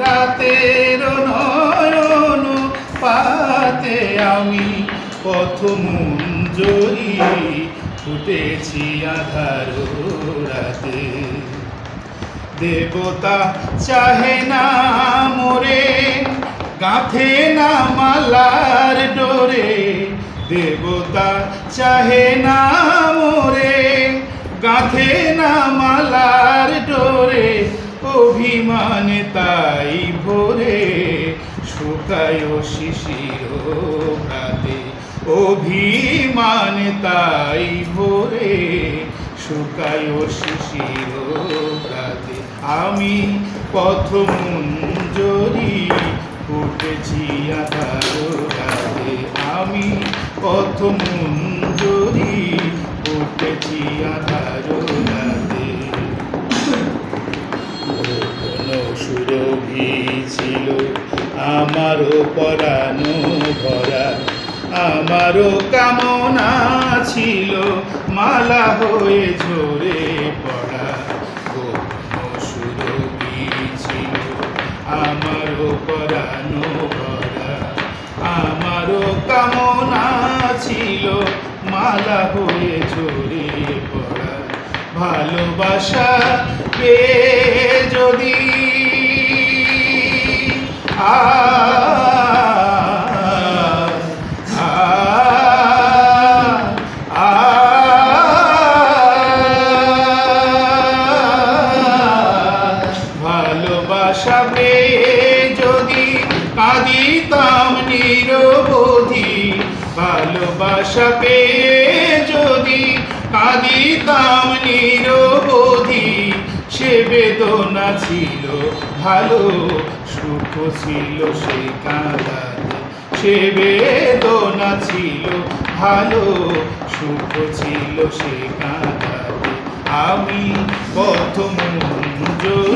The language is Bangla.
রাতের নয়ন পাতে আমি পথ মঞ্জরি ফুটেছি আধার রাতে। দেবতা চাহে না মোরে, গাঁথে না মালার ডোরে। দেবতা চাহে না মোরে, গাঁথে না মালার ডোরে। অভিমানে তাই ভোরে শুকায় শিশির রাতে। অভিমানে তাই ভোরে শুকায় শিশির রাতে। আমি পথ মঞ্জরি ফুটেছি আধার রাতে। আমি পথ মঞ্জরি ফুটেছি আধার রাতে। কোনো সুরভি ছিল আমারও পরানো ভরা, আমারও কামনা ছিল মালা হয়ে ঝরে পড়া। কোনো সুরভি ছিল আমারও পরানো ভরা, আমারও কামনা ছিল মালা হয়ে ঝরে পড়া। ভালোবাসা পেয়ে যদি ভালোবাসা পেয়ে যদি কাঁদিতাম নিরবধি, ভালোবাসা পেয়ে যদি কাঁদিতাম নিরবধি। সে বেদনা ছিল ভালো, সুখ ছিল সে কাঁদাতে। সে বেদনা ছিল ভালো, সুখ ছিল সে কাঁদাতে। আমি পথ মঞ্জরি